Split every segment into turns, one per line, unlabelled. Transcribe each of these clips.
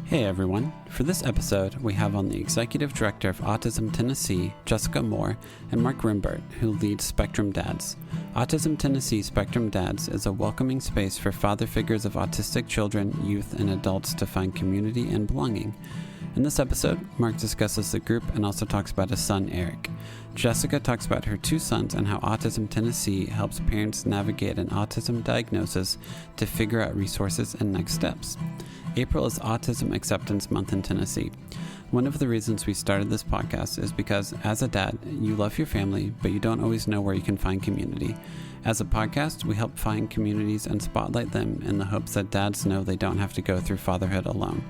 Hey everyone. For this episode, we have on the Executive Director of Autism Tennessee, Jessica Moore, and Mark Rembert, who leads Spectrum Dads. Autism Tennessee Spectrum Dads is a welcoming space for father figures of autistic children, youth, and adults to find community and belonging. In this episode, Mark discusses the group and also talks about his son, Eric. Jessica talks about her two sons and how Autism Tennessee helps parents navigate an autism diagnosis to figure out resources and next steps. April is Autism Acceptance Month in Tennessee. One of the reasons we started this podcast is because, as a dad, you love your family, but you don't always know where you can find community. As a podcast, we help find communities and spotlight them in the hopes that dads know they don't have to go through fatherhood alone.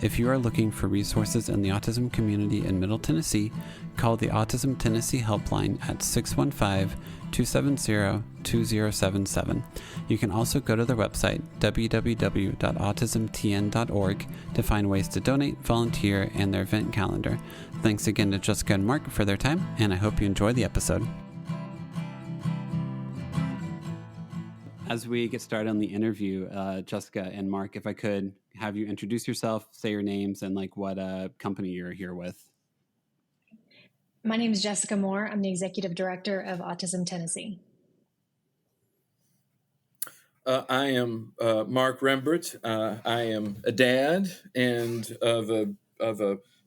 If you are looking for resources in the autism community in Middle Tennessee, call the Autism Tennessee helpline at 615-270-2077. You can also go to their website, www.autismtn.org, to find ways to donate, volunteer, and their event calendar. Thanks again to Jessica and Mark for their time, and I hope you enjoy the episode. As we get started on the interview, Jessica and Mark, if I could have you introduce yourself, say your names, and what company you're here with.
My name is Jessica Moore. I'm the Executive Director of Autism Tennessee.
I am Mark Rembert. I am a dad and of a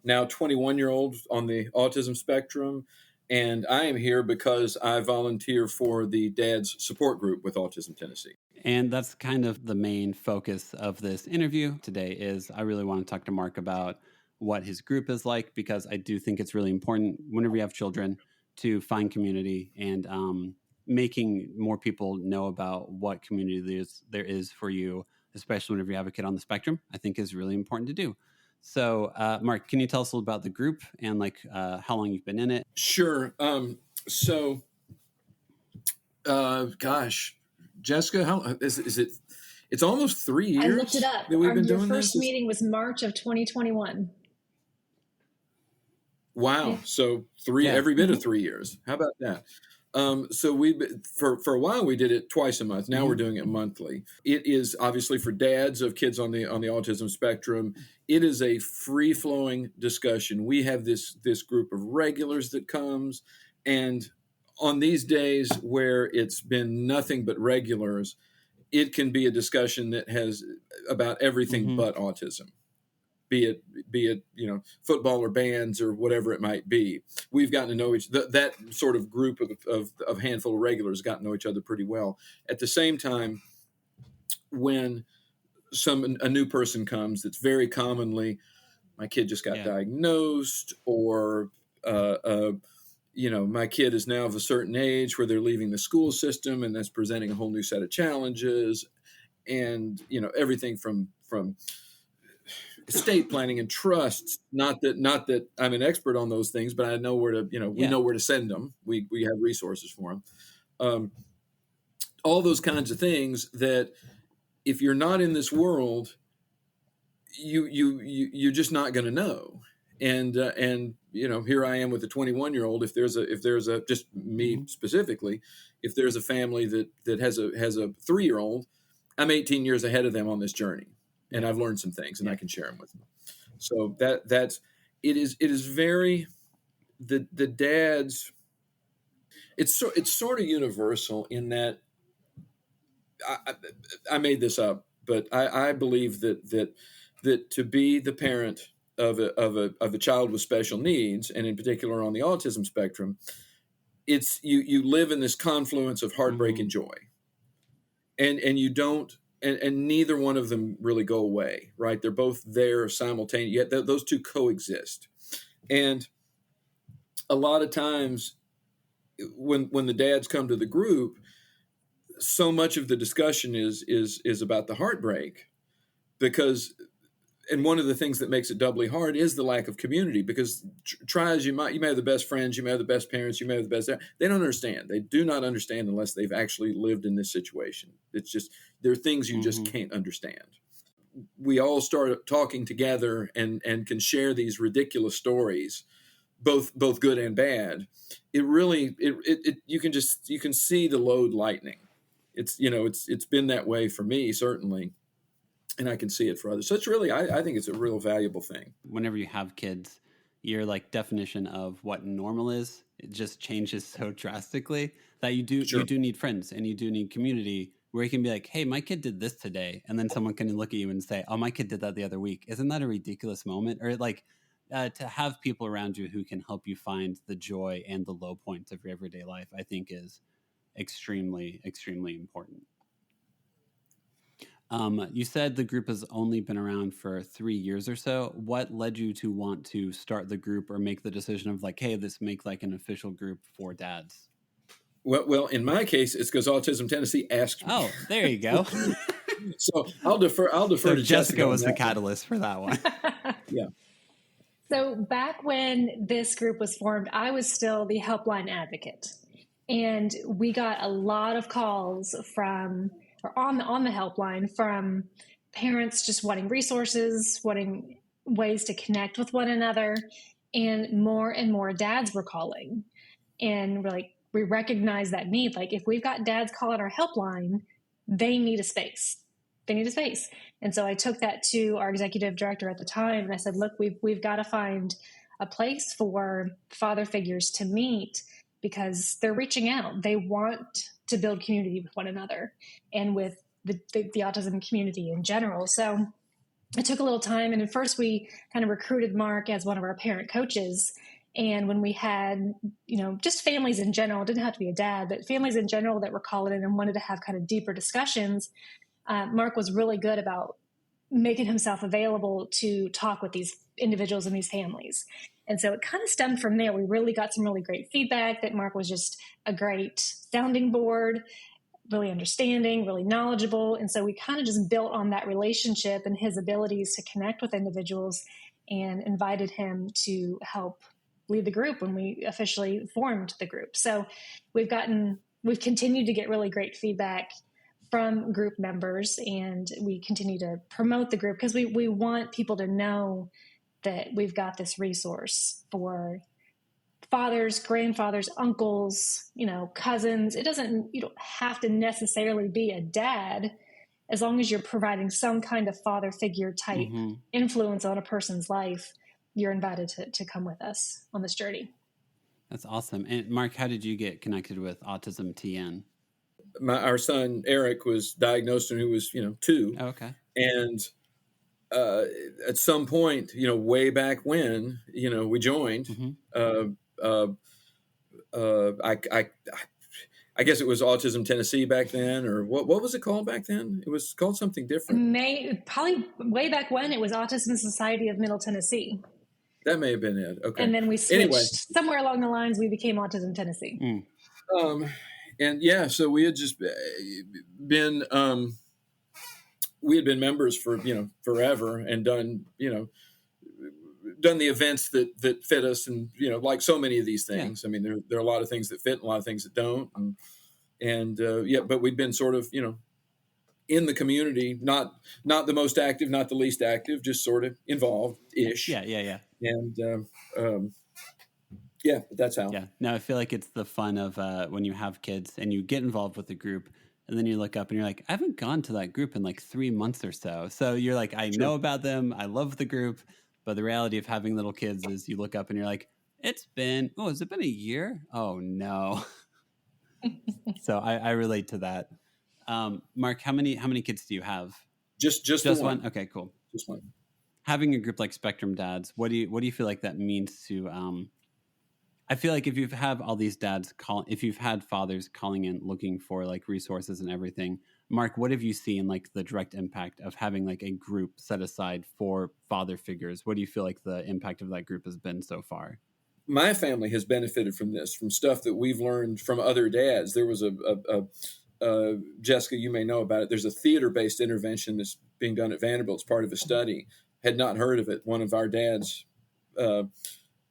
now 21-year-old on the autism spectrum. And I am here because I volunteer for the Dads Support Group with Autism Tennessee.
And that's kind of the main focus of this interview today is I really want to talk to Mark about what his group is like, because I do think it's really important whenever you have children to find community, and making more people know about what community there is for you, especially whenever you have a kid on the spectrum, I think is really important to do. So, Mark, can you tell us a little about the group and how long you've been in it?
Sure. Jessica, how is it? It's almost 3 years.
I looked it up.
That we've been doing
Your first
this?
meeting was March of 2021.
Wow.
Yeah.
So every bit of 3 years. How about that? So for a while we did it twice a month. Now we're doing it monthly. It is obviously for dads of kids on the autism spectrum. It is a free flowing discussion. We have this group of regulars that comes, and on these days where it's been nothing but regulars, it can be a discussion that has about everything but autism. Be it football or bands or whatever it might be. We've gotten to know that sort of group of handful of regulars got to know each other pretty well. At the same time, when a new person comes, that's very commonly, my kid just got diagnosed, or my kid is now of a certain age where they're leaving the school system, and that's presenting a whole new set of challenges, and everything from estate planning and trusts. Not that I'm an expert on those things, but I know where to, we know where to send them. We have resources for them. All those kinds of things that if you're not in this world, you're just not going to know. And here I am with a 21-year-old. If there's a just me specifically, if there's a family that has a 3-year-old, I'm 18 years ahead of them on this journey. And I've learned some things, and I can share them with them. So it is very the dads. It's sort of universal in that I made this up, but I believe that to be the parent of a child with special needs, and in particular on the autism spectrum, it's you live in this confluence of heartbreak and joy, and you don't. And neither one of them really go away, right? They're both there simultaneously. Yet those two coexist. And a lot of times when the dads come to the group, so much of the discussion is about the heartbreak, because, and one of the things that makes it doubly hard is the lack of community, because try as you might, you may have the best friends, you may have the best parents, you may have the best, they don't understand. They do not understand unless they've actually lived in this situation. It's just, there are things you just can't understand. We all start talking together and can share these ridiculous stories, both good and bad. It really, you can see the load lightening. It's been that way for me, certainly. and I can see it for others. So it's really, I think it's a real valuable thing.
Whenever you have kids, your like definition of what normal is, it just changes so drastically that you
Sure.
do need friends and you do need community where you can be like, hey, my kid did this today. And then someone can look at you and say, oh, my kid did that the other week. Isn't that a ridiculous moment? Or like to have people around you who can help you find the joy and the low points of your everyday life, I think is extremely, extremely important. You said the group has only been around for 3 years or so. What led you to want to start the group or make the decision of like, hey, this make like an official group for dads?
Well, in my case, it's because Autism Tennessee asked me.
Oh, there you go.
So I'll defer
So
to
Jessica was the catalyst for that one.
Yeah.
So back when this group was formed, I was still the helpline advocate. And we got a lot of calls from, or on the helpline, from parents just wanting resources, wanting ways to connect with one another. And more dads were calling. And we're like, we recognize that need. Like, if we've got dads calling our helpline, they need a space. They need a space. And so I took that to our executive director at the time, and I said, look, we've got to find a place for father figures to meet, because they're reaching out. They want to build community with one another and with the autism community in general. So it took a little time. And at first we kind of recruited Mark as one of our parent coaches. And when we had, just families in general, it didn't have to be a dad, but families in general that were calling in and wanted to have kind of deeper discussions, Mark was really good about making himself available to talk with these individuals and these families. And so it kind of stemmed from there. We really got some really great feedback that Mark was just a great sounding board, really understanding, really knowledgeable. And so we kind of just built on that relationship and his abilities to connect with individuals, and invited him to help lead the group when we officially formed the group. So we've continued to get really great feedback from group members, and we continue to promote the group because we want people to know that we've got this resource for fathers, grandfathers, uncles, cousins. You don't have to necessarily be a dad, as long as you're providing some kind of father figure type influence on a person's life. You're invited to come with us on this journey.
That's awesome. And Mark, how did you get connected with Autism TN?
Our son Eric was diagnosed when he was 2.
Oh, okay.
And at some point, way back when, we joined. I guess it was Autism Tennessee back then, or what was it called back then? It was called something different.
Probably way back when it was Autism Society of Middle Tennessee.
That may have been it. Okay.
And then we switched somewhere along the lines. We became Autism Tennessee.
And yeah, so we had just been members for forever, and done the events that fit us, and like so many of these things. Yeah. I mean, there are a lot of things that fit and a lot of things that don't, and but we've been sort of in the community, not the most active, not the least active, just sort of involved-ish.
Yeah.
And that's how.
Yeah. No, I feel like it's the fun of when you have kids and you get involved with the group, and then you look up and you're like, I haven't gone to that group in like 3 months or so. So you're like, I know about them. I love the group. But the reality of having little kids is you look up and you're like, has it been a year? Oh, no. So I relate to that. Mark, how many kids do you have?
Just one.
Okay, cool.
Just one.
Having a group like Spectrum Dads, what do you feel like that means to I feel like if you've had all these dads if you've had fathers calling in looking for like resources and everything, Mark, what have you seen like the direct impact of having like a group set aside for father figures? What do you feel like the impact of that group has been so far?
My family has benefited from this, from stuff that we've learned from other dads. There was Jessica, you may know about it. There's a theater-based intervention that's being done at Vanderbilt. It's part of a study. Had not heard of it. One of our dads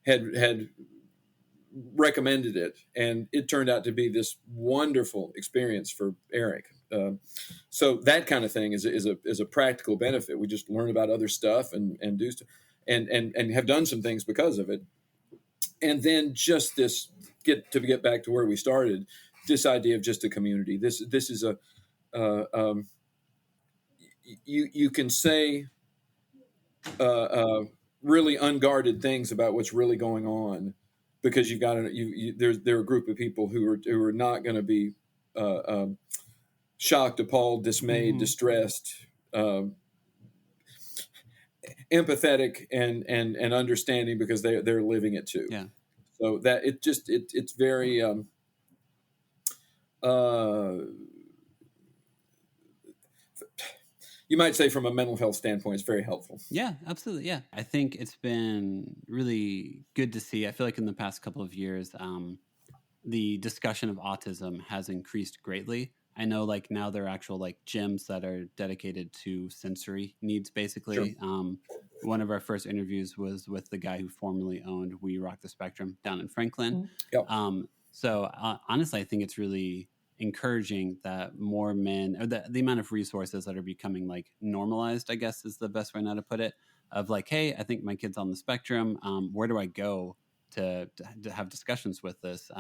had recommended it, and it turned out to be this wonderful experience for Eric. So that kind of thing is a practical benefit. We just learn about other stuff and do stuff, and have done some things because of it. And then just get back to where we started, this idea of just a community. This is you can say really unguarded things about what's really going on, because you've got there are a group of people who are not going to be shocked, appalled, dismayed, distressed, empathetic, and understanding, because they're living it too.
Yeah.
So that it's very you might say from a mental health standpoint, it's very helpful.
Yeah, absolutely. Yeah. I think it's been really good to see. I feel like in the past couple of years, the discussion of autism has increased greatly. I know like now there are actual like gyms that are dedicated to sensory needs, basically.
Sure.
One of our first interviews was with the guy who formerly owned We Rock the Spectrum down in Franklin.
Yep.
So honestly, I think it's really encouraging that more men, or the amount of resources that are becoming like normalized, I guess is the best way now to put it, of like, hey, I think my kid's on the spectrum. Where do I go to have discussions with this?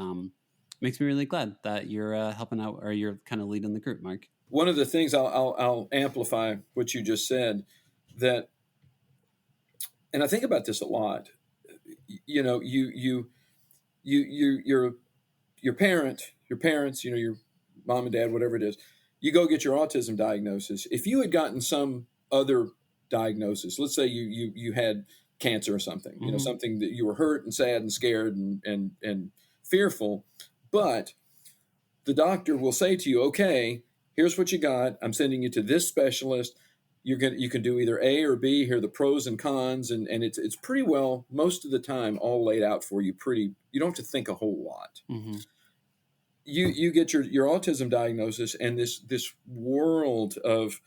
Makes me really glad that you're helping out, or you're kind of leading the group, Mark.
One of the things I'll amplify what you just said, that, and I think about this a lot. You know, your parents, you know, your mom and dad, whatever it is, you go get your autism diagnosis. If you had gotten some other diagnosis, let's say you had cancer or something, you know, something that you were hurt and sad and scared and fearful, but the doctor will say to you, okay, here's what you got. I'm sending you to this specialist. You can do either A or B. Here are the pros and cons, and it's pretty well, most of the time, all laid out for you. You don't have to think a whole lot. You get your autism diagnosis, and this world of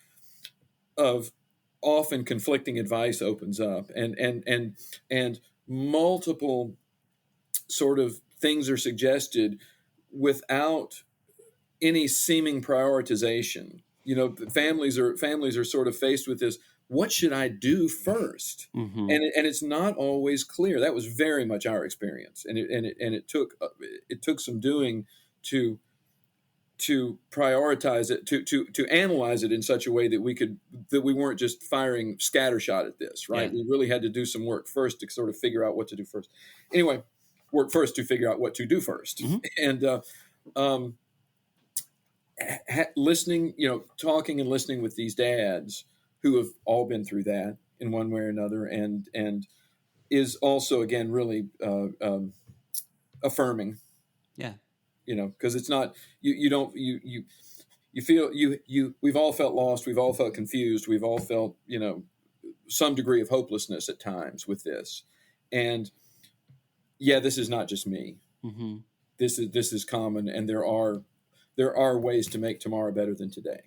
often conflicting advice opens up, and multiple sort of things are suggested without any seeming prioritization. You know, families are sort of faced with this: what should I do first? And it's not always clear. That was very much our experience, and it took some doing to prioritize it, to analyze it in such a way that we weren't just firing scattershot at this. Right? Yeah. We really had to do some work first to sort of figure out what to do first. Anyway, work first to figure out what to do first, and listening, you know, talking and listening with these dads who have all been through that in one way or another, and is also, again, really affirming.
Yeah.
You know, because it's not, you feel, we've all felt lost. We've all felt confused. We've all felt, you know, some degree of hopelessness at times with this. And yeah, this is not just me. This is common. And there are ways to make tomorrow better than today.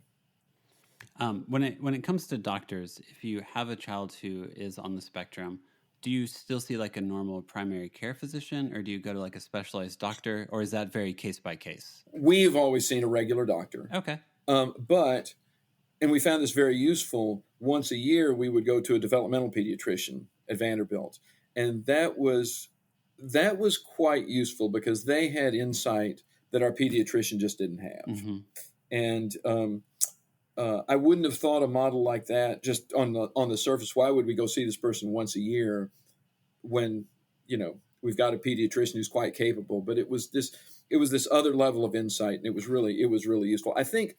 When it comes to doctors, if you have a child who is on the spectrum, do you still see like a normal primary care physician, or do you go to like a specialized doctor, or is that very case by case?
We've always seen a regular doctor.
Okay.
And we found this very useful. Once a year, we would go to a developmental pediatrician at Vanderbilt. And that was quite useful, because they had insight that our pediatrician just didn't have. And I wouldn't have thought a model like that just on the surface. Why would we go see this person once a year when, you know, we've got a pediatrician who's quite capable? But it was this other level of insight, and it was really useful. I think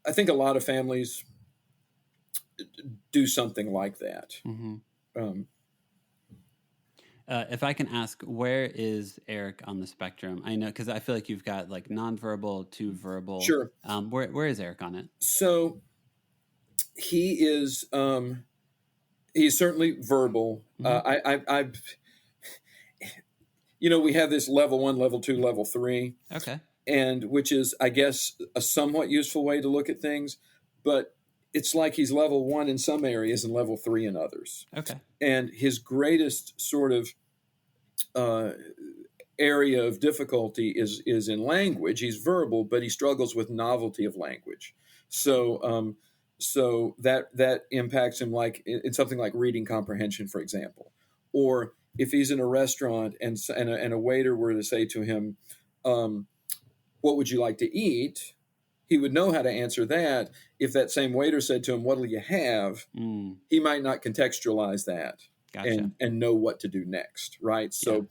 a lot of families do something like that.
If I can ask, where is Eric on the spectrum? I know, because I feel like you've got like nonverbal to verbal.
Sure.
Where is Eric on it?
So he is he's certainly verbal. You know, we have this level 1, level 2, level 3.
Okay.
And which is, I guess, a somewhat useful way to look at things, but it's like he's level 1 in some areas and level 3 in others.
Okay.
And his greatest sort of area of difficulty is in language. He's verbal, but he struggles with novelty of language. So that impacts him, like in something like reading comprehension, for example. Or if he's in a restaurant and a waiter were to say to him, what would you like to eat? he would know how to answer that. If that same waiter said to him, "What'll you have?" He might not contextualize that
Gotcha.
and know what to do next, right?
Yeah.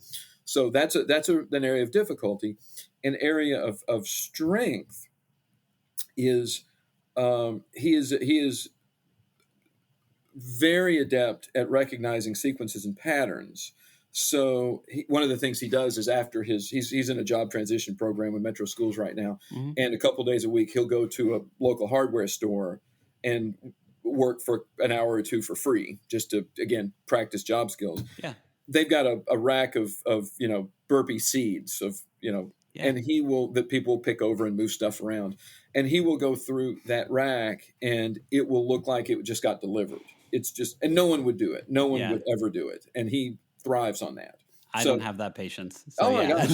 So that's an area of difficulty. An area of strength is he is very adept at recognizing sequences and patterns. So one of the things he does is after he's in a job transition program with Metro Schools right now, and a couple days a week he'll go to a local hardware store and work for an hour or two for free, just to again practice job skills.
Yeah.
They've got a rack of burpee seeds and that people will pick over and move stuff around, and he will go through that rack and it will look like it just got delivered. It's just, and no one would do it. No one would ever do it. And he thrives on that.
I don't have that patience. So,
my gosh,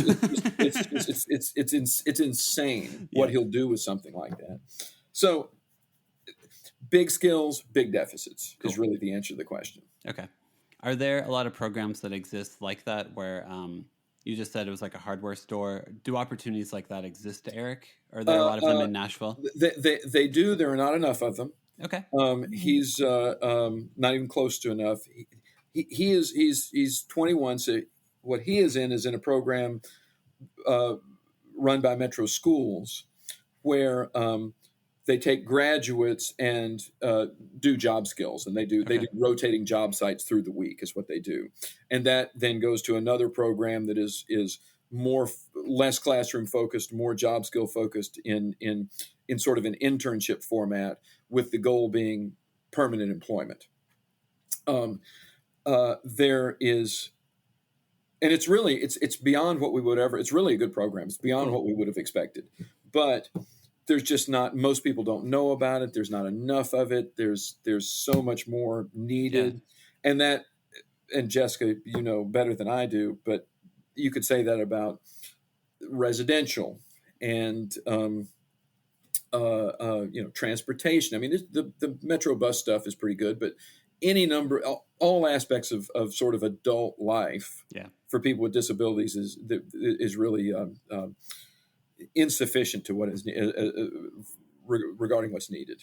it's insane what he'll do with something like that. So big skills, big deficits is really the answer to the question.
Okay. Are there a lot of programs that exist like that where you just said it was like a hardware store? Do opportunities like that exist, Eric? Are there a lot of them in Nashville?
They do. There are not enough of them.
Okay.
He's not even close to enough. He's 21. So what he is in a program run by Metro Schools, where they take graduates and do job skills, and they do rotating job sites through the week is what they do, and that then goes to another program that is less classroom focused, more job skill focused in sort of an internship format, with the goal being permanent employment. There is, and it's really it's beyond what we would ever. It's really a good program. It's beyond what we would have expected, but there's just not, most people don't know about it. There's not enough of it. There's so much more needed. Yeah. And Jessica, you know better than I do, but you could say that about residential and transportation. I mean, the Metro bus stuff is pretty good, but any number, all aspects of sort of adult life for people with disabilities is really insufficient to what is regarding what's needed.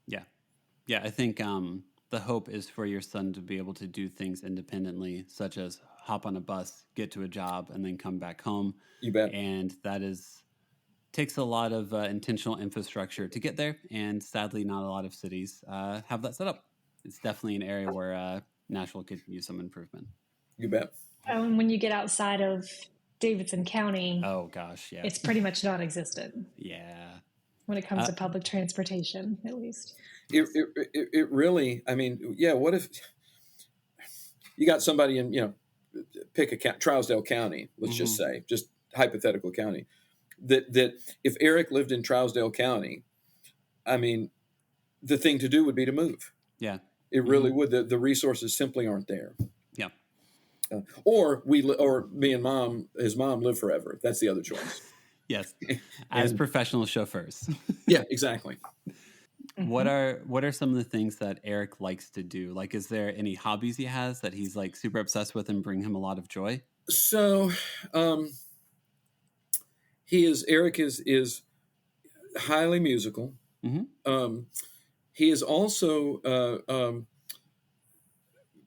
Yeah. I think the hope is for your son to be able to do things independently, such as hop on a bus, get to a job, and then come back home.
You bet.
And that takes a lot of intentional infrastructure to get there, and sadly, not a lot of cities have that set up. It's definitely an area where Nashville could use some improvement.
You bet.
And when you get outside of Davidson County,
oh gosh, yeah,
it's pretty much non-existent.
Yeah,
when it comes to public transportation, at least.
It really, I mean, yeah. What if you got somebody in, pick a Trousdale County, let's just say, just hypothetical county, that if Eric lived in Trousdale County, I mean, the thing to do would be to move.
Yeah,
it really would. The resources simply aren't there.
Yeah.
Or me and his mom live forever. That's the other choice.
Yes, as professional chauffeurs.
Yeah, exactly.
What are some of the things that Eric likes to do? Like, is there any hobbies he has that he's like super obsessed with and bring him a lot of joy?
So, Eric is highly musical. He is also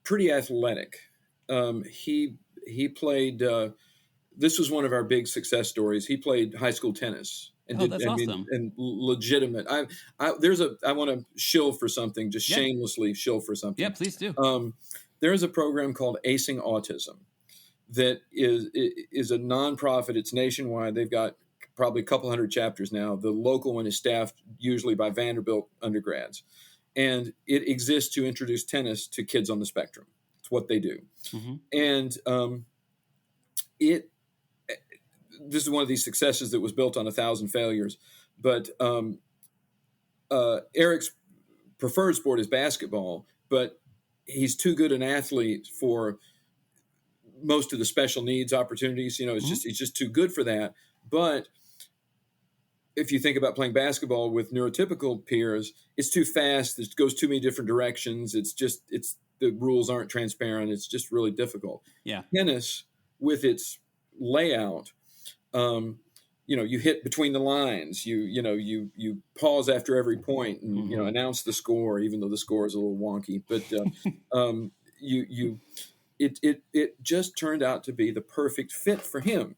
pretty athletic. He played. This was one of our big success stories. He played high school tennis and
that's awesome.
And legitimate. I want to shill for something, just shamelessly shill for something.
Yeah, please do.
There is a program called Acing Autism that is a nonprofit. It's nationwide. They've got probably a couple hundred chapters now. The local one is staffed usually by Vanderbilt undergrads, and it exists to introduce tennis to kids on the spectrum. It's what they do, and this is one of these successes that was built on 1,000 failures. But Eric's preferred sport is basketball, but he's too good an athlete for most of the special needs opportunities. He's just too good for that. But if you think about playing basketball with neurotypical peers, it's too fast. It goes too many different directions. The rules aren't transparent. It's just really difficult.
Yeah.
Tennis, with its layout, you hit between the lines, you pause after every point and, announce the score, even though the score is a little wonky, but, it just turned out to be the perfect fit for him.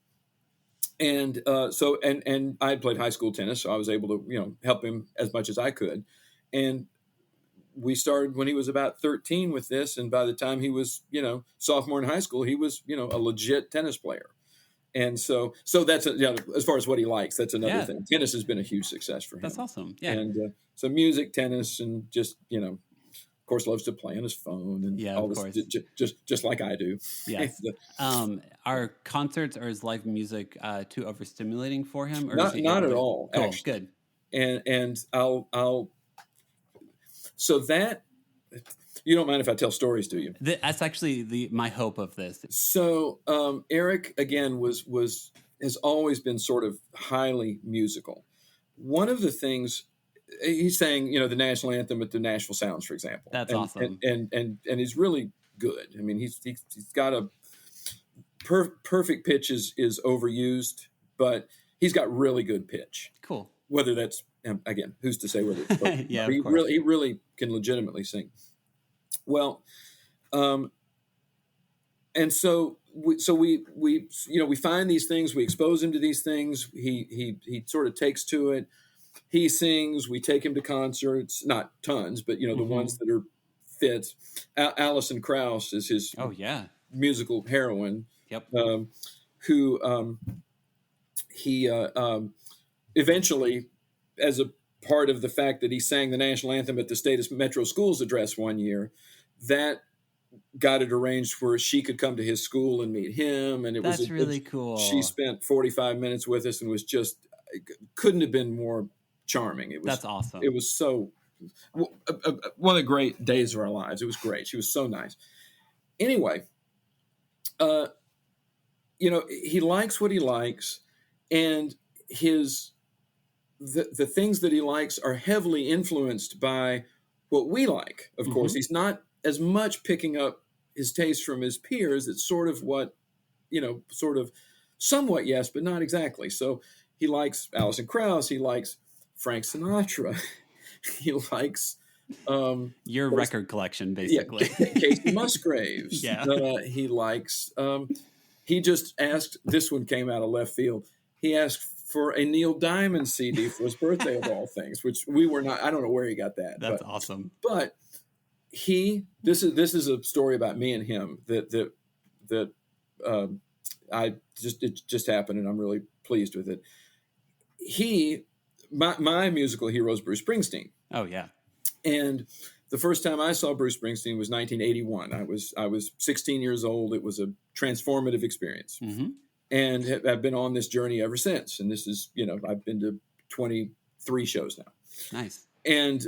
And and I had played high school tennis, so I was able to, help him as much as I could. And we started when he was about 13 with this. And by the time he was, sophomore in high school, he was, a legit tennis player. And so that's, as far as what he likes, that's another thing. Tennis has been a huge success for him.
That's awesome. Yeah.
And so music, tennis, and just, of course, loves to play on his phone and all this, just like I do.
Yes. Are concerts or is live music too overstimulating for him? Or
not at all.
Cool.
Actually.
Good.
And I'll so that, you don't mind if I tell stories, do you?
That's actually my hope of this.
So Eric again has always been sort of highly musical. One of the things he sang, the national anthem at the Nashville Sounds, for example.
That's awesome.
And he's really good. I mean, he's got a perfect pitch is overused, but he's got really good pitch.
Cool.
Whether that's, again, who's to say whether it's
yeah,
he really can legitimately sing. Well, and so we find these things, we expose him to these things. He sort of takes to it. He sings. We take him to concerts, not tons, but the ones that are fit. Alison Krauss is his musical heroine.
Yep.
Who he eventually, as a part of the fact that he sang the national anthem at the state Metro Schools address one year, that got it arranged where she could come to his school and meet him, and
that's really cool.
She spent 45 minutes with us and was just couldn't have been more charming.
That's awesome.
It was so one of the great days of our lives. It was great. She was so nice. Anyway, he likes what he likes, and the things that he likes are heavily influenced by what we like. Of course, he's not as much picking up his taste from his peers. It's sort of what, sort of somewhat yes, but not exactly. So he likes Alison Krauss. He likes Frank Sinatra. He likes
your record collection, basically.
Casey Musgraves. He likes. He just asked. This one came out of left field. He asked for a Neil Diamond CD for his birthday, of all things, which we were not. I don't know where he got that.
That's awesome.
But this is a story about me and him that it just happened, and I'm really pleased with it. My musical hero is Bruce Springsteen.
Oh yeah. And
the first time I saw Bruce Springsteen was 1981. I was 16 years old. It was a transformative experience, and I've been on this journey ever since. And this is, I've been to 23 shows now.
Nice.
And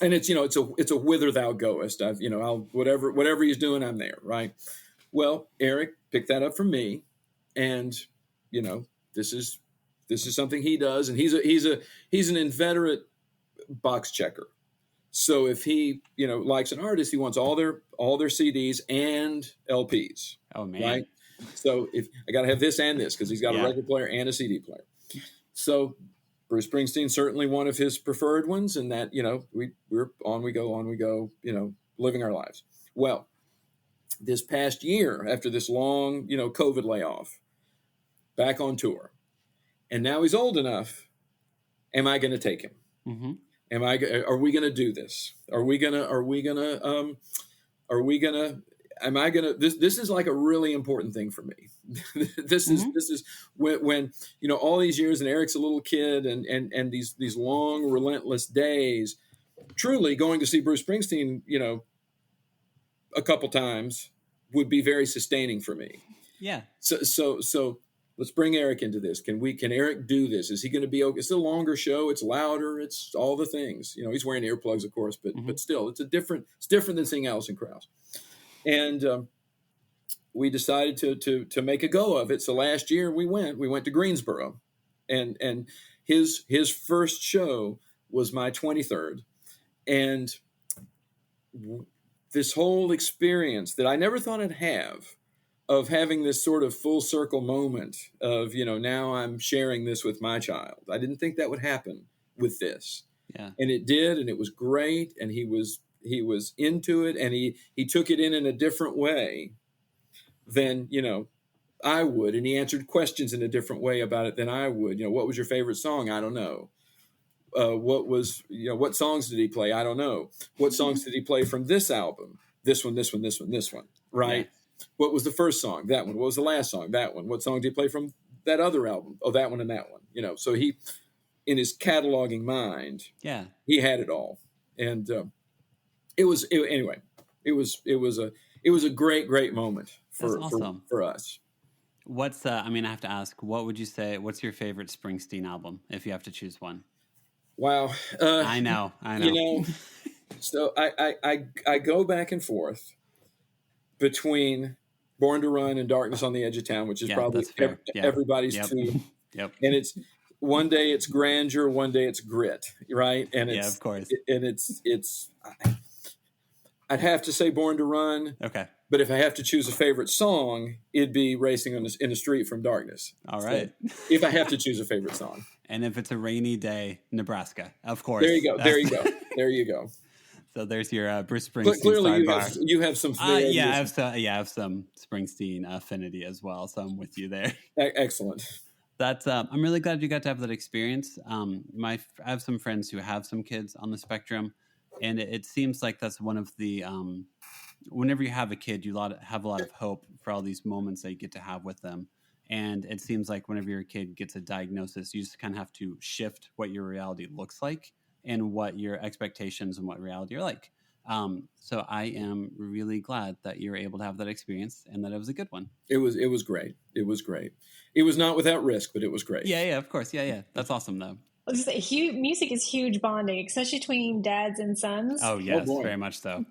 it's it's a whither thou goest. I'll whatever he's doing, I'm there. Right. Well, Eric picked that up from me, and this is something he does, and he's an inveterate box checker. So if he likes an artist, he wants all their CDs and LPs.
Oh man!
Right. So if I got to have this and this because he's got a record player and a CD player. So Bruce Springsteen certainly one of his preferred ones, and that we're on we go, living our lives. Well, this past year, after this long COVID layoff, back on tour. And now he's old enough. Am I going to take him? Are we going to do this? This is like a really important thing for me. This is when all these years, and Eric's a little kid, and these long, relentless days, truly going to see Bruce Springsteen, a couple times would be very sustaining for me.
Yeah.
So let's bring Eric into this. Can Eric do this? Is he going to be okay? It's a longer show. It's louder. It's all the things. He's wearing earplugs, of course, but still, it's different than seeing Alison Krauss. And we decided to make a go of it. So last year we went to Greensboro, and his first show was my 23rd, and this whole experience that I never thought I'd have of having this sort of full circle moment of, now I'm sharing this with my child. I didn't think that would happen with this.
Yeah.
And it did, and it was great. And he was into it, and he took it in a different way than, I would. And he answered questions in a different way about it than I would. What was your favorite song? I don't know. What songs did he play? I don't know. What songs did he play from this album? This one, this one, this one, this one, right?
Yeah.
What was the first song? That one. What was the last song? That one. What song did he play from that other album? Oh, that one and that one. So he, in his cataloging mind,
Yeah,
he had it all. And anyway, it was a great moment
that's awesome.
for us.
What's I have to ask, what would you say? What's your favorite Springsteen album, if you have to choose one?
Wow.
I know.
So I go back and forth between Born to Run and Darkness on the Edge of Town, which is probably everybody's tune.
Yep.
And it's one day it's grandeur, one day it's grit, right? And it's,
of course.
It's I'd have to say Born to Run.
Okay.
But if I have to choose a favorite song, it'd be Racing in the Street from Darkness.
All right.
So, if I have to choose a favorite song.
And if it's a rainy day, Nebraska, of course.
There you go.
So there's your Bruce Springsteen.
But clearly
sidebar.
you have some.
I have some Springsteen affinity as well. So I'm with you there.
Excellent.
That's I'm really glad you got to have that experience. I have some friends who have some kids on the spectrum, and it seems like that's one of the whenever you have a kid, you have a lot of hope for all these moments that you get to have with them. And it seems like whenever your kid gets a diagnosis, you just kind of have to shift what your reality looks like and what your expectations and what reality are like. So I am really glad that you were able to have that experience and that it was a good one.
It was great. It was great. It was not without risk, but it was great.
Yeah, of course. Yeah. That's awesome, though.
Music is huge bonding, especially between dads and sons.
Oh, yes, very much so.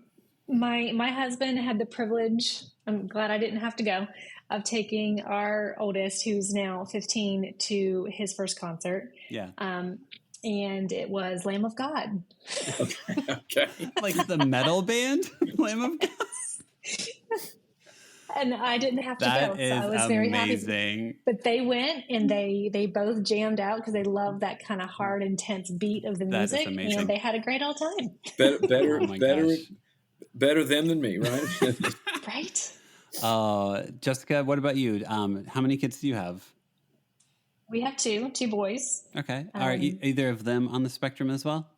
My husband had the privilege, I'm glad I didn't have to go, of taking our oldest, who's now 15, to his first concert.
Yeah.
And it was Lamb of God.
Okay.
Like the metal band, Lamb of God.
And I didn't have to
that
go, so I was very happy. But they went, and they both jammed out because they love that kind of hard, intense beat of the music, and they had a great old time.
Better them than me, right?
Right.
Jessica, what about you? How many kids do you have?
We have two boys.
Okay. Are either of them on the spectrum as well?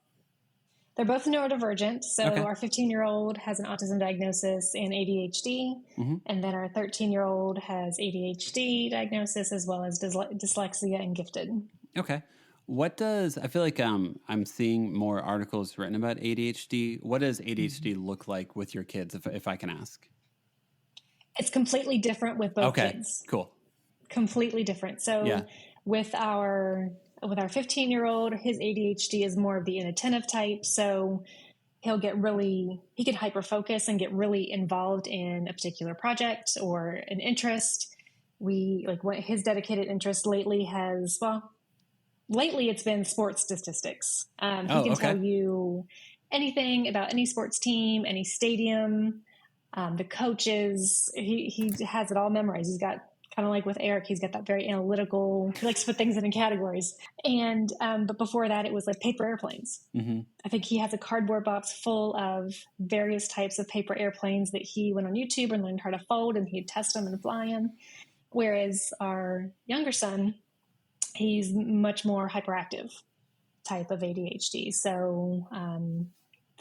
They're both neurodivergent. So our 15-year-old has an autism diagnosis and ADHD. Mm-hmm. And then our 13-year-old has ADHD diagnosis as well as dyslexia and gifted.
Okay. I feel like I'm seeing more articles written about ADHD. What does ADHD look like with your kids, if I can ask?
It's completely different with both kids.
Cool.
Completely different. So with our 15-year-old, his ADHD is more of the inattentive type. So he could hyper-focus and get really involved in a particular project or an interest. His dedicated interest lately it's been sports statistics. He can tell you anything about any sports team, any stadium, the coaches. He has it all memorized. He's got, kind of like with Eric, he's got that very analytical, he likes to put things into categories. And but before that, it was like paper airplanes. Mm-hmm. I think he has a cardboard box full of various types of paper airplanes that he went on YouTube and learned how to fold, and he'd test them and fly them. Whereas our younger son, he's much more hyperactive type of ADHD. So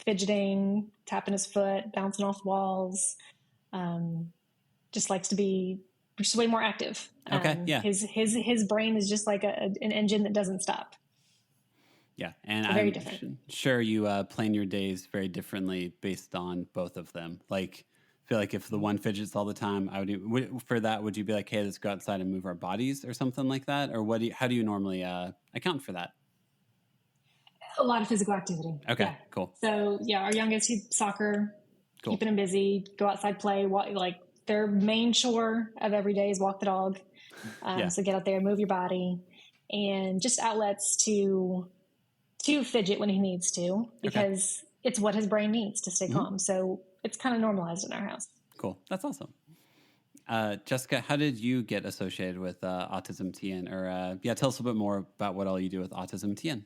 fidgeting, tapping his foot, bouncing off walls, just likes to be just way more active. His brain is just like an engine that doesn't stop.
Yeah, and
very
I'm
different.
Sure you plan your days very differently based on both of them. Like, I feel like if the one fidgets all the time, would you be like, hey, let's go outside and move our bodies or something like that? Or how do you normally account for that?
A lot of physical activity.
Okay, cool.
So our youngest, he's soccer, keeping him busy, go outside, play, their main chore of every day is walk the dog. So get out there, move your body, and just outlets to fidget when he needs to, because it's what his brain needs to stay calm. So it's kind of normalized in our house.
Cool. That's awesome. Jessica, how did you get associated with Autism TN? Or tell us a bit more about what all you do with Autism TN.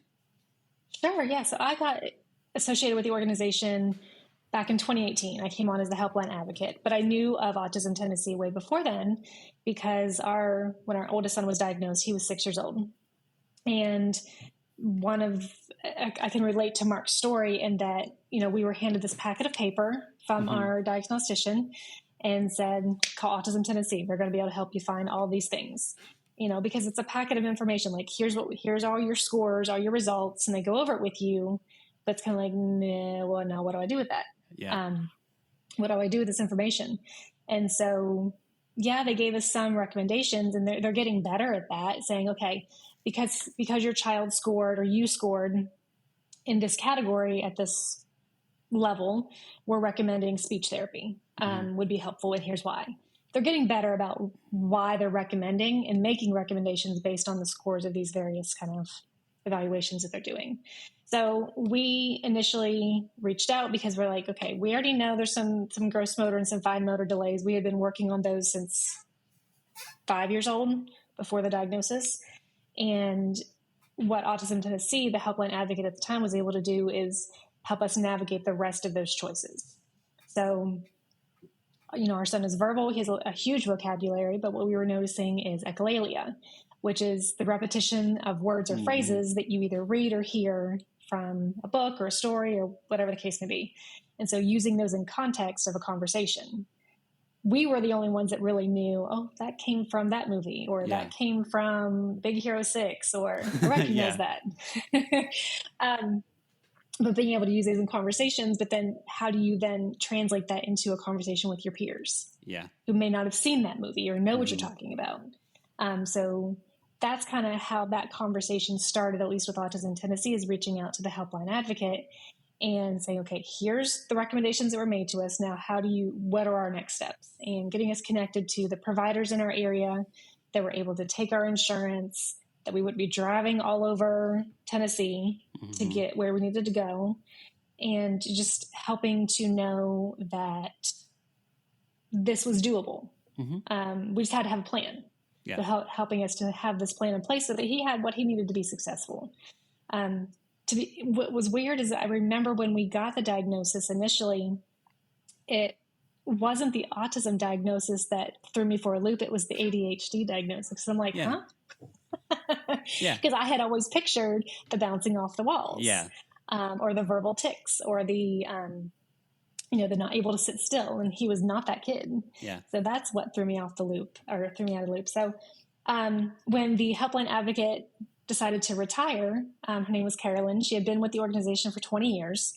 Sure. Yeah. So I got associated with the organization back in 2018. I came on as the helpline advocate, but I knew of Autism Tennessee way before then because when our oldest son was diagnosed, he was 6 years old. And I can relate to Mark's story in that, we were handed this packet of paper from our diagnostician and said, call Autism Tennessee. They're going to be able to help you find all these things, because it's a packet of information. Like, here's all your scores, all your results, and they go over it with you. But it's kind of like, nah, well, now what do I do with that?
Yeah.
What do I do with this information? And so, they gave us some recommendations, and they're getting better at that, saying, okay, because your child scored or you scored in this category at this level, we're recommending speech therapy would be helpful, and here's why. They're getting better about why they're recommending and making recommendations based on the scores of these various kind of evaluations that they're doing. So we initially reached out because we're like, okay, we already know there's some gross motor and some fine motor delays. We had been working on those since 5 years old, before the diagnosis. And what Autism Tennessee, the helpline advocate at the time, was able to do is help us navigate the rest of those choices. So, our son is verbal. He has a huge vocabulary, but what we were noticing is echolalia, which is the repetition of words or phrases that you either read or hear from a book or a story or whatever the case may be. And so using those in context of a conversation. We were the only ones that really knew, oh, that came from that movie, or that came from Big Hero 6, or I recognize that. But being able to use these in conversations, but then how do you then translate that into a conversation with your peers? Who may not have seen that movie or know what you're talking about. So that's kind of how that conversation started, at least with Autism Tennessee, is reaching out to the helpline advocate and saying, okay, here's the recommendations that were made to us. Now, what are our next steps? And getting us connected to the providers in our area that were able to take our insurance, that we wouldn't be driving all over Tennessee to get where we needed to go, and just helping to know that this was doable. We just had to have a plan. So helping us to have this plan in place so that he had what he needed to be successful. What was weird is I remember when we got the diagnosis initially, it wasn't the autism diagnosis that threw me for a loop. It was the ADHD diagnosis. So I'm like, huh? Because I had always pictured the bouncing off the walls, or the verbal tics, or the the not able to sit still, and he was not that kid. So that's what threw me off the loop, or threw me out of the loop. So when the helpline advocate decided to retire, her name was Carolyn. She had been with the organization for 20 years.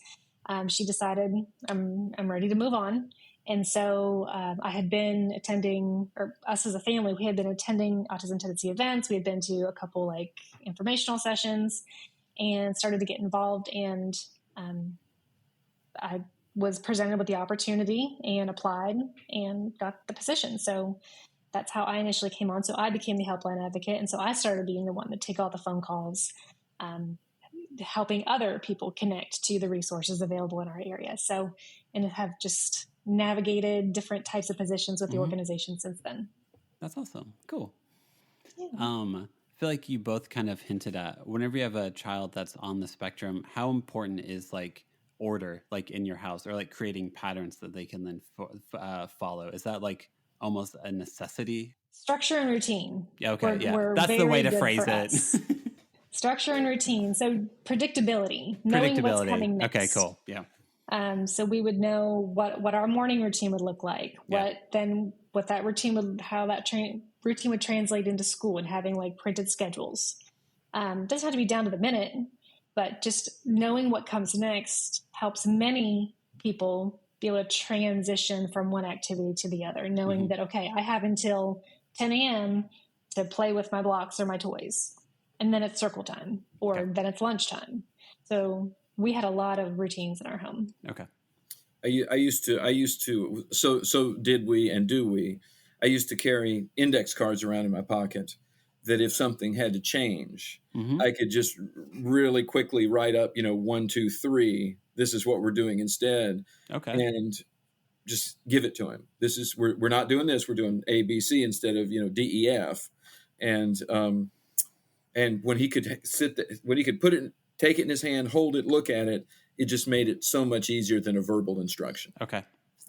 She decided, I'm ready to move on. And so I had been attending, or us as a family, we had been attending Autism Tennessee events. We had been to a couple informational sessions and started to get involved. And I was presented with the opportunity and applied and got the position. So that's how I initially came on. So I became the helpline advocate. And so I started being the one to take all the phone calls, helping other people connect to the resources available in our area. So, and have just navigated different types of positions with the organization since then.
That's awesome. Cool. I feel like you both kind of hinted at, whenever you have a child that's on the spectrum, how important is order, in your house, or creating patterns that they can then follow? Is that almost a necessity?
Structure and routine.
We're that's the way to phrase it.
Structure and routine. So predictability, knowing what's coming next.
Okay, cool. Yeah.
So we would know what our morning routine would look like, what that routine would, how that routine would translate into school, and having printed schedules. Doesn't have to be down to the minute, but just knowing what comes next helps many people be able to transition from one activity to the other, knowing that, okay, I have until 10 a.m. to play with my blocks or my toys, and then it's circle time, or then it's lunchtime. So we had a lot of routines in our home.
Okay.
I used to, so did we, and do we, I used to carry index cards around in my pocket that if something had to change, I could just really quickly write up, 1, 2, 3, this is what we're doing instead.
Okay.
And just give it to him. This is, we're not doing this. We're doing A, B, C instead of, D, E, F. And when he could when he could put it, take it in his hand, hold it, look at it, it just made it so much easier than a verbal instruction.
Okay.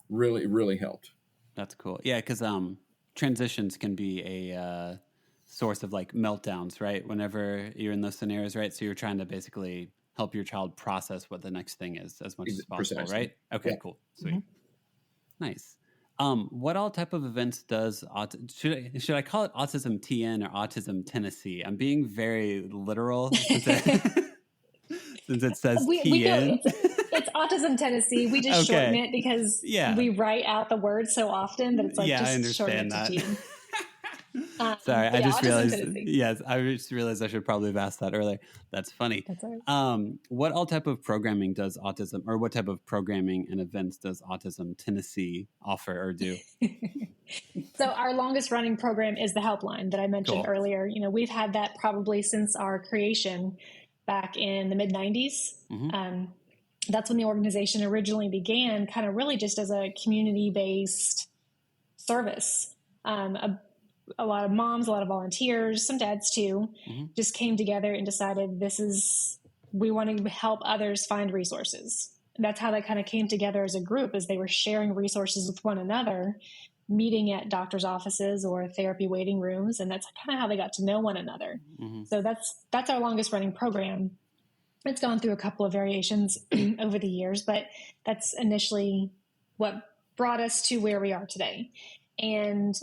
Really, really helped.
That's cool. Yeah. Cause, transitions can be a, source of like meltdowns, right? Whenever you're in those scenarios, right? So you're trying to basically help your child process what the next thing is as much as possible,
Precisely.
right? Okay,
Yeah.
cool. Sweet. Nice. What all type of events does should I call it Autism TN or Autism Tennessee? I'm being very literal since it says
we go,
TN.
it's Autism Tennessee. We just shorten it because we write out the word so often that it's like
I
just shorten it
understand
to
that.
TN.
Sorry, I just realized.
Tennessee.
Yes, I just realized I should probably have asked that earlier. That's funny.
That's all right.
What all type of programming does Autism, or what type of programming and events does Autism Tennessee offer or do?
So our longest running program is the helpline that I mentioned earlier. We've had that probably since our creation back in the mid 90s. That's when the organization originally began, kind of really just as a community-based service. A lot of moms, a lot of volunteers, some dads too, just came together and decided we want to help others find resources. And that's how they kind of came together as a group, as they were sharing resources with one another, meeting at doctor's offices or therapy waiting rooms. And that's kind of how they got to know one another. So that's our longest running program. It's gone through a couple of variations over the years, but that's initially what brought us to where we are today. And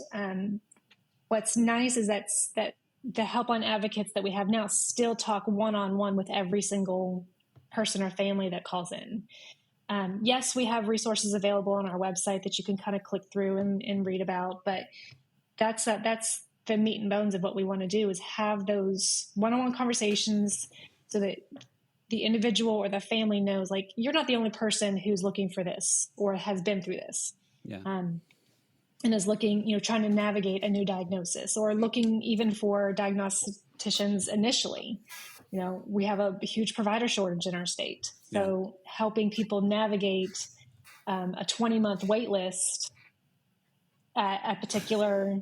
what's nice is that the helpline advocates that we have now still talk one-on-one with every single person or family that calls in. Yes, we have resources available on our website that you can kind of click through and read about, but that's the meat and bones of what we want to do, is have those one-on-one conversations so that the individual or the family knows, like, you're not the only person who's looking for this or has been through this.
Yeah.
And is looking, trying to navigate a new diagnosis, or looking even for diagnosticians initially. We have a huge provider shortage in our state. So helping people navigate a 20-month wait list at a particular,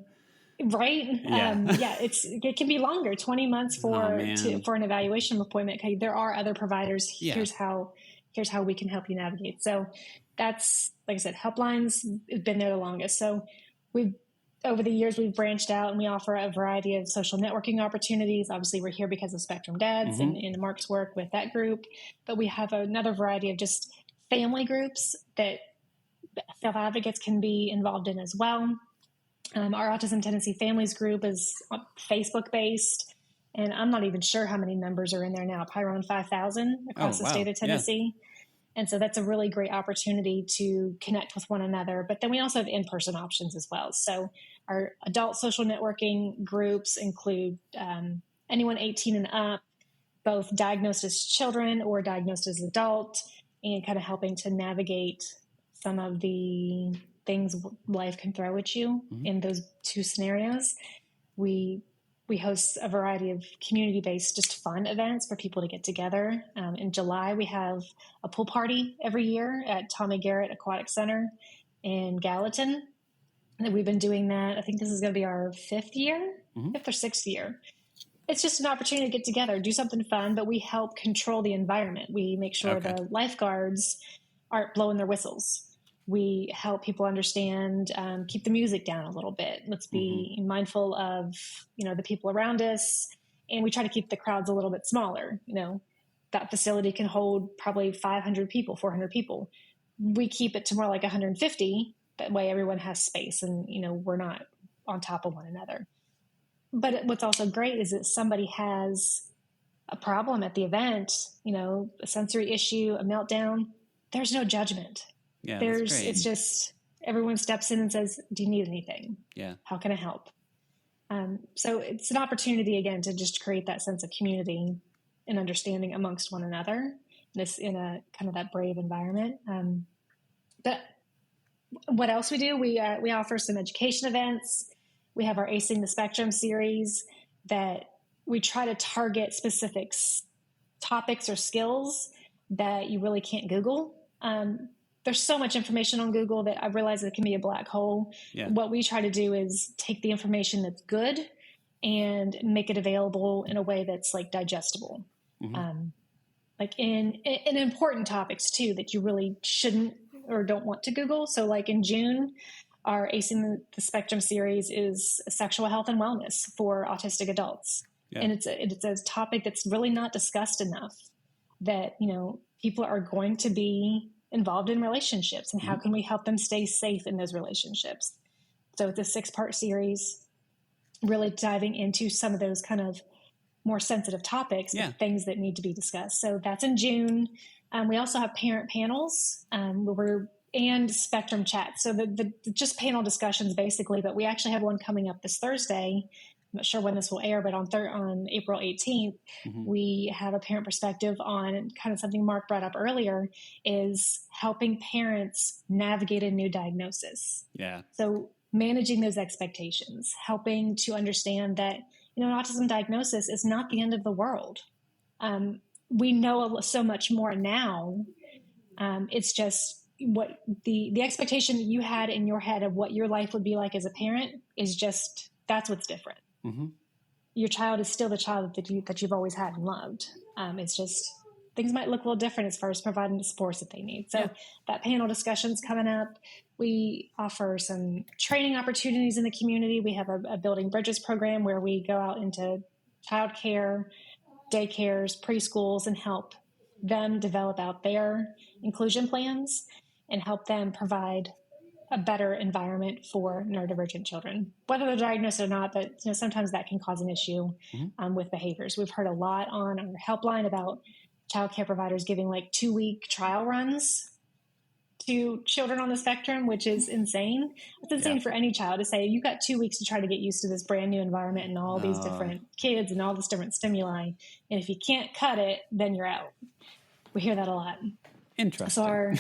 right? It can be longer, 20 months for an evaluation appointment. Okay, there are other providers. Here's how we can help you navigate. So that's, like I said, helplines have been there the longest. So over the years, we've branched out and we offer a variety of social networking opportunities. Obviously, we're here because of Spectrum Dads and Mark's work with that group, but we have another variety of just family groups that self-advocates can be involved in as well. Our Autism Tennessee Families group is Facebook-based, and I'm not even sure how many members are in there now, probably around 5,000 across the state of Tennessee. Yeah. And so that's a really great opportunity to connect with one another. But then we also have in-person options as well. So our adult social networking groups include anyone 18 and up, both diagnosed as children or diagnosed as adult, and kind of helping to navigate some of the things life can throw at you in those two scenarios. We host a variety of community-based, just fun events for people to get together. In July, we have a pool party every year at Tommy Garrett Aquatic Center in Gallatin. And we've been doing that. I think this is going to be our fifth or sixth year. It's just an opportunity to get together, do something fun, but we help control the environment. We make sure the lifeguards aren't blowing their whistles. We help people understand, keep the music down a little bit. Let's be mindful of, the people around us. And we try to keep the crowds a little bit smaller. That facility can hold probably 500 people, 400 people. We keep it to more like 150. That way everyone has space and, we're not on top of one another. But what's also great is that somebody has a problem at the event, a sensory issue, a meltdown. There's no judgment.
Yeah,
it's just everyone steps in and says, do you need anything?
Yeah.
How can I help? So it's an opportunity again to just create that sense of community and understanding amongst one another in a kind of that brave environment. But what else we do? We offer some education events. We have our Acing the Spectrum series that we try to target specific topics or skills that you really can't Google. there's so much information on Google that I realize it can be a black hole.
Yeah.
What we try to do is take the information that's good and make it available in a way that's like digestible. Like in important topics too, that you really shouldn't or don't want to Google. So like in June, our Acing the Spectrum series is sexual health and wellness for autistic adults. Yeah. And it's a topic that's really not discussed enough, that, you know, people are going to be involved in relationships, and how can we help them stay safe in those relationships? So it's a 6-part series, really diving into some of those kind of more sensitive topics, but things that need to be discussed. So that's in June. We also have parent panels and spectrum chats. So the just panel discussions basically, but we actually have one coming up this Thursday. I'm not sure when this will air, but on April 18th, we have a parent perspective on kind of something Mark brought up earlier, is helping parents navigate a new diagnosis. Yeah. So managing those expectations, helping to understand that, you know, an autism diagnosis is not the end of the world. We know so much more now. It's just what the expectation that you had in your head of what your life would be like as a parent is just, that's what's different. Your child is still the child that you've always had and loved. It's just things might look a little different as far as providing the supports that they need. So that panel discussion's coming up. We offer some training opportunities in the community. We have a Building Bridges program where we go out into childcare, daycares, preschools, and help them develop out their inclusion plans and help them provide a better environment for neurodivergent children, whether they're diagnosed or not. But, you know, sometimes that can cause an issue with behaviors. We've heard a lot on our helpline about child care providers giving like 2-week trial runs to children on the spectrum, which is insane. It's insane for any child to say, you got 2 weeks to try to get used to this brand new environment and all these different kids and all this different stimuli. And if you can't cut it, then you're out. We hear that a lot.
Interesting.
So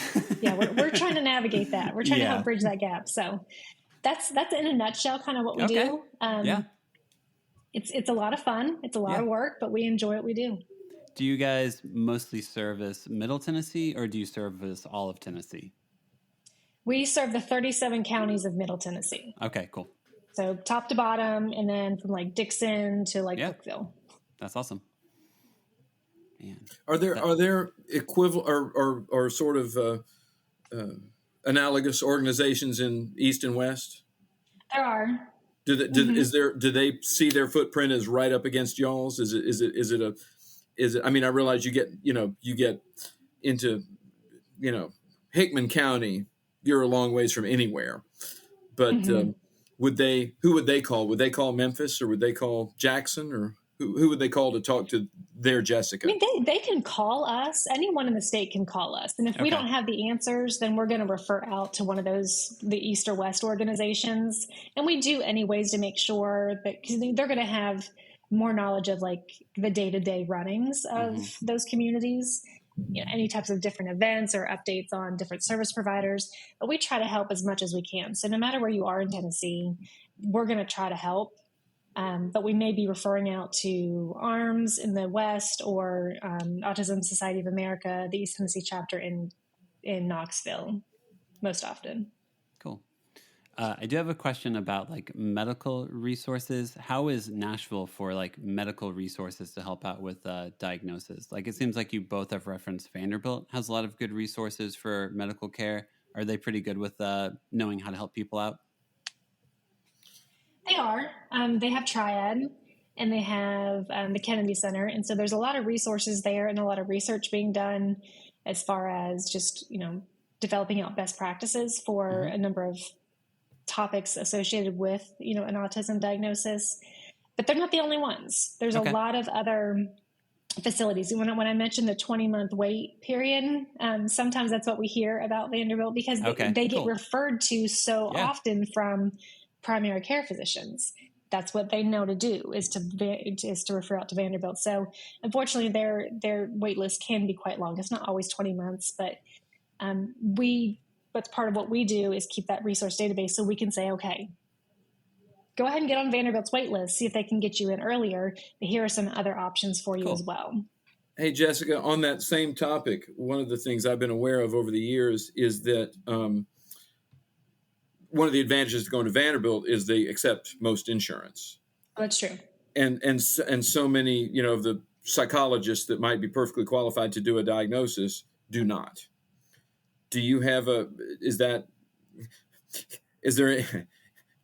we're trying to navigate that. We're trying to help bridge that gap. So that's in a nutshell kind of what we do. It's a lot of fun. It's a lot of work, but we enjoy what we do.
Do you guys mostly service Middle Tennessee, or do you service all of Tennessee?
We serve the 37 counties of Middle Tennessee.
Okay, cool.
So top to bottom, and then from like Dixon to like Brookville.
That's awesome. Man.
Are there equivalent or sort of analogous organizations in East and West?
There are.
Do they see their footprint as right up against y'all's? Is it? I mean, I realize you get into, you know, Hickman County, you're a long ways from anywhere, but who would they call? Would they call Memphis, or would they call Jackson, or who would they call to talk to their Jessica?
I mean, they can call us. Anyone in the state can call us. And if we don't have the answers, then we're going to refer out to one of the East or West organizations. And we do anyways to make sure that, because they're going to have more knowledge of like the day-to-day runnings of those communities, you know, any types of different events or updates on different service providers. But we try to help as much as we can. So no matter where you are in Tennessee, we're going to try to help. But we may be referring out to ARMS in the West, or Autism Society of America, the East Tennessee chapter in Knoxville, most often.
Cool. I do have a question about like medical resources. How is Nashville for like medical resources to help out with diagnosis? Like, it seems like you both have referenced Vanderbilt has a lot of good resources for medical care. Are they pretty good with knowing how to help people out?
They are. They have Triad, and they have the Kennedy Center. And so there's a lot of resources there and a lot of research being done as far as just, you know, developing out best practices for a number of topics associated with, you know, an autism diagnosis. But they're not the only ones. There's a lot of other facilities. When I mentioned the 20-month wait period, sometimes that's what we hear about Vanderbilt, because they get referred to so often from primary care physicians. That's what they know to do, is to refer out to Vanderbilt. So unfortunately their wait list can be quite long. It's not always 20 months, but that's part of what we do, is keep that resource database so we can say, okay, go ahead and get on Vanderbilt's wait list, see if they can get you in earlier, but here are some other options for you as well.
Hey, Jessica, on that same topic, one of the things I've been aware of over the years is that one of the advantages of going to Vanderbilt is they accept most insurance.
That's true.
And so many, of the psychologists that might be perfectly qualified to do a diagnosis do not. Do you have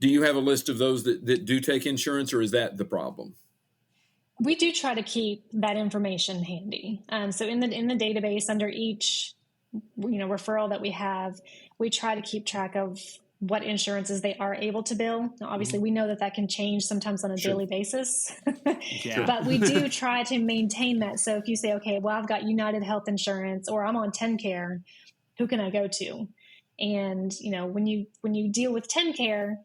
do you have a list of those that do take insurance, or is that the problem?
We do try to keep that information handy. So in the database under each, referral that we have, we try to keep track of what insurances they are able to bill. Now, obviously, we know that can change sometimes on a daily basis, but we do try to maintain that. So if you say, okay, well, I've got United Health Insurance, or I'm on TennCare, who can I go to? And, when you deal with TennCare,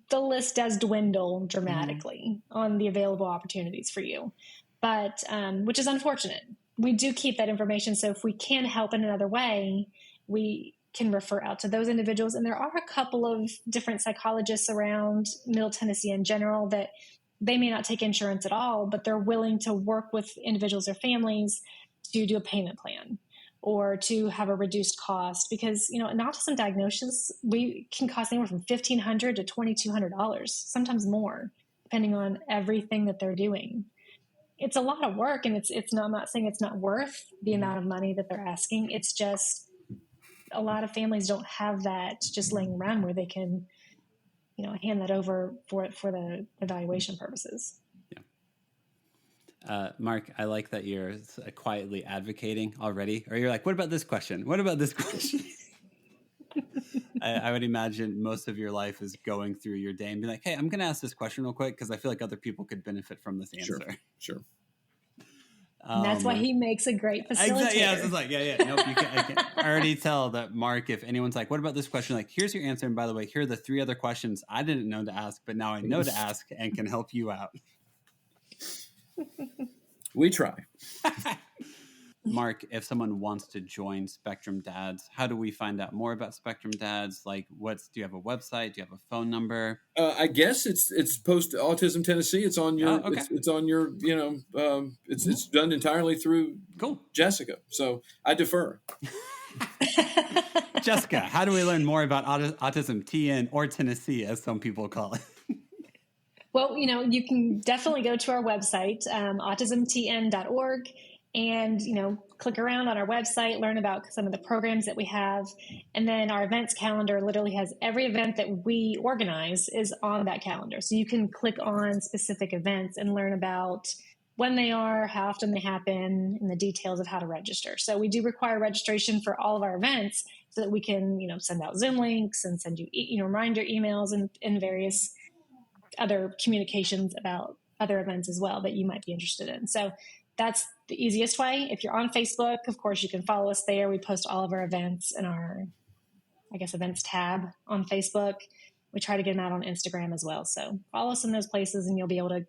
the list does dwindle dramatically on the available opportunities for you, but which is unfortunate. We do keep that information. So if we can help in another way, we can refer out to those individuals. And there are a couple of different psychologists around Middle Tennessee in general that they may not take insurance at all, but they're willing to work with individuals or families to do a payment plan or to have a reduced cost, because, an autism diagnosis, we can cost anywhere from $1,500 to $2,200, sometimes more, depending on everything that they're doing. It's a lot of work, and I'm not saying it's not worth the amount of money that they're asking. It's just a lot of families don't have that just laying around where they can, hand that over for the evaluation purposes.
Mark, I like that you're quietly advocating already, or you're like, what about this question? What about this question? I would imagine most of your life is going through your day and be like, hey, I'm going to ask this question real quick because I feel like other people could benefit from this answer.
Sure.
That's why he makes a great facilitator.
Yeah, it's like, nope, I can already tell that Mark, if anyone's like, what about this question? Like, here's your answer. And by the way, here are the 3 other questions I didn't know to ask, but now I know to ask and can help you out.
We try.
Mark, if someone wants to join Spectrum Dads, how do we find out more about Spectrum Dads? Like, do you have a website? Do you have a phone number?
I guess it's post Autism Tennessee. It's on your,
okay.
it's on your, it's done entirely through Jessica. So I defer.
Jessica, how do we learn more about Autism TN, or Tennessee, as some people call it?
Well, you can definitely go to our website, autismtn.org, and, click around on our website, learn about some of the programs that we have. And then our events calendar literally has every event that we organize is on that calendar. So you can click on specific events and learn about when they are, how often they happen, and the details of how to register. So we do require registration for all of our events so that we can, send out Zoom links and send you, reminder emails and various other communications about other events as well that you might be interested in. So that's the easiest way. If you're on Facebook, of course, you can follow us there. We post all of our events in our, events tab on Facebook. We try to get them out on Instagram as well. So follow us in those places and you'll be able to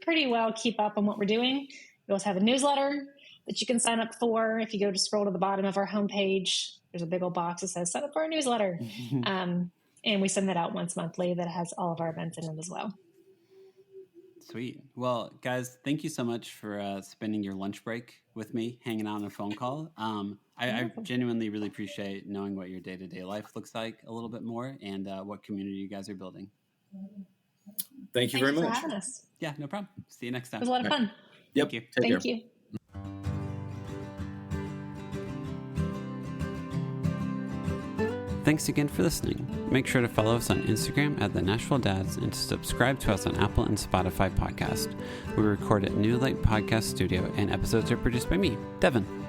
pretty well keep up on what we're doing. We also have a newsletter that you can sign up for. If you go to scroll to the bottom of our homepage, there's a big old box that says sign up for our newsletter. And we send that out once monthly that has all of our events in it as well.
Sweet. Well, guys, thank you so much for spending your lunch break with me, hanging out on a phone call. I genuinely really appreciate knowing what your day-to-day life looks like a little bit more, and what community you guys are building.
Thank you very much
for having us.
Yeah, no problem. See you next time.
It was a lot of fun.
Yep.
Thank you.
Thank you.
Thanks again for listening. Make sure to follow us on Instagram at The Nashville Dads and to subscribe to us on Apple and Spotify podcast. We record at New Light Podcast Studio, and episodes are produced by me, Devin.